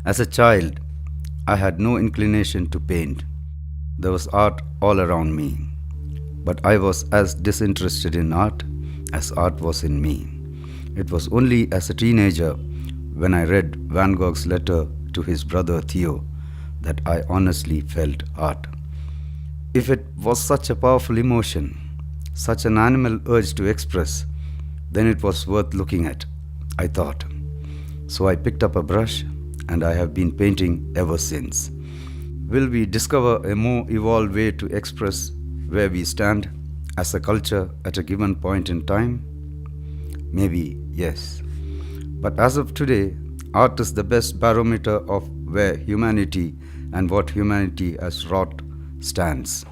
As a child, I had no inclination to paint. There was art all around me, but I was as disinterested in art as art was in me. It was only as a teenager, when I read Van Gogh's letter to his brother Theo, that I honestly felt art. If it was such a powerful emotion, such an animal urge to express, then it was worth looking at, I thought. So I picked up a brush and I have been painting ever since. Will we discover a more evolved way to express where we stand as a culture at a given point in time? Maybe yes. But as of today, art is the best barometer of where humanity and what humanity has wrought stands.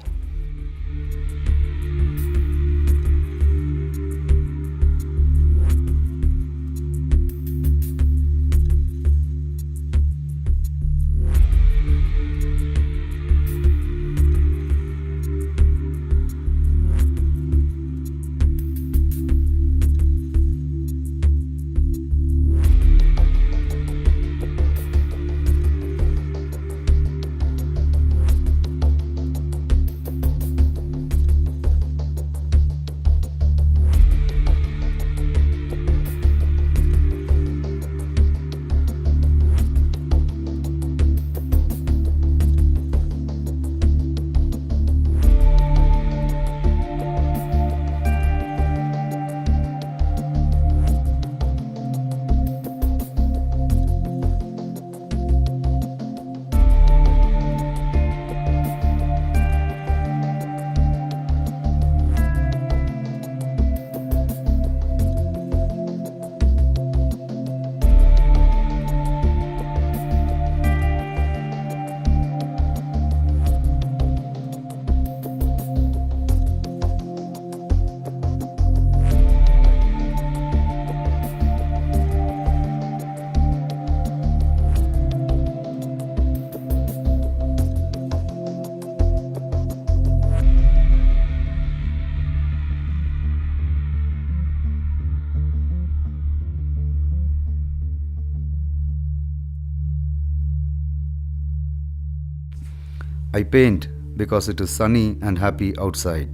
I paint because it is sunny and happy outside,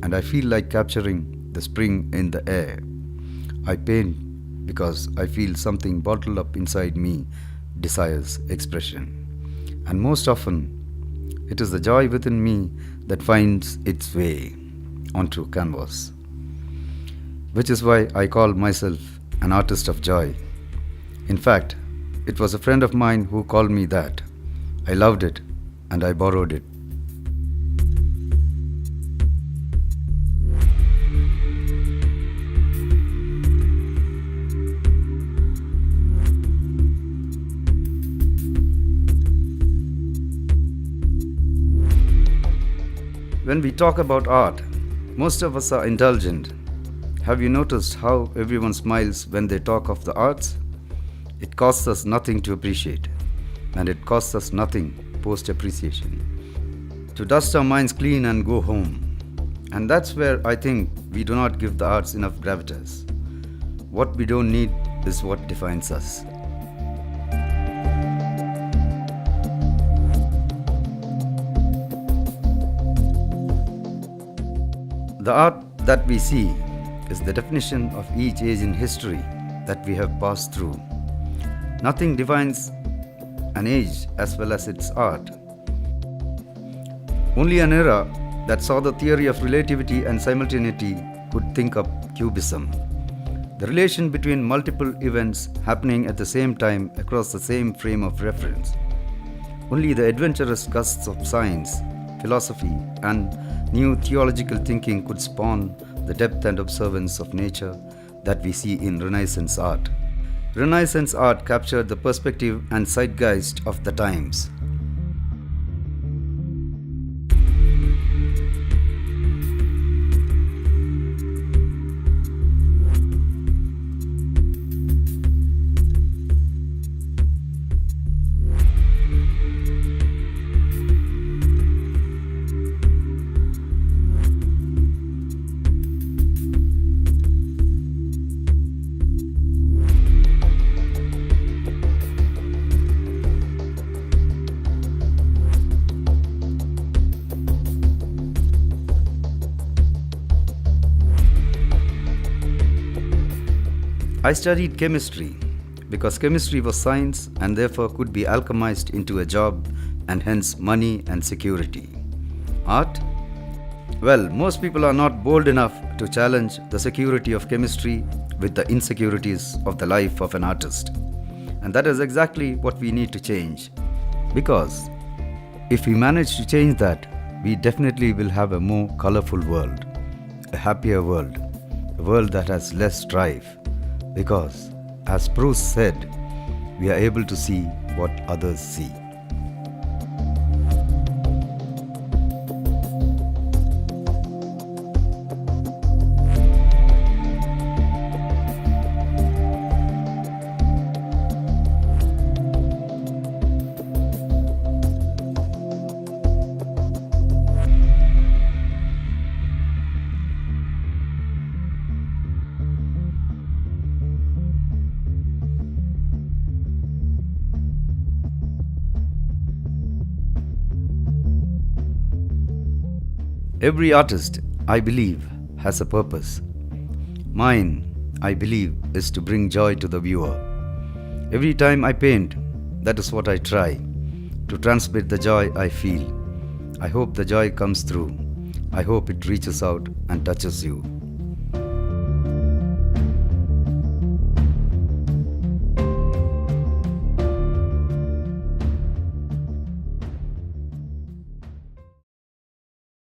and I feel like capturing the spring in the air. I paint because I feel something bottled up inside me desires expression. And most often, it is the joy within me that finds its way onto canvas. Which is why I call myself an artist of joy. In fact, it was a friend of mine who called me that. I loved it and I borrowed it. When we talk about art, most of us are indulgent. Have you noticed how everyone smiles when they talk of the arts? It costs us nothing to appreciate, and it costs us nothing post-appreciation. To dust our minds clean and go home. And that's where I think we do not give the arts enough gravitas. What we don't need is what defines us. The art that we see is the definition of each age in history that we have passed through. Nothing defines an age as well as its art. Only an era that saw the theory of relativity and simultaneity could think up Cubism. The relation between multiple events happening at the same time across the same frame of reference. Only the adventurous gusts of science, philosophy, and new theological thinking could spawn the depth and observance of nature that we see in Renaissance art. Renaissance art captured the perspective and zeitgeist of the times. I studied chemistry because chemistry was science and therefore could be alchemized into a job and hence money and security. Art? Well, most people are not bold enough to challenge the security of chemistry with the insecurities of the life of an artist. And that is exactly what we need to change. Because if we manage to change that, we definitely will have a more colorful world, a happier world, a world that has less strife. Because, as Bruce said, we are able to see what others see. Every artist, I believe, has a purpose. Mine, I believe, is to bring joy to the viewer. Every time I paint, that is what I try, to transmit the joy I feel. I hope the joy comes through. I hope it reaches out and touches you.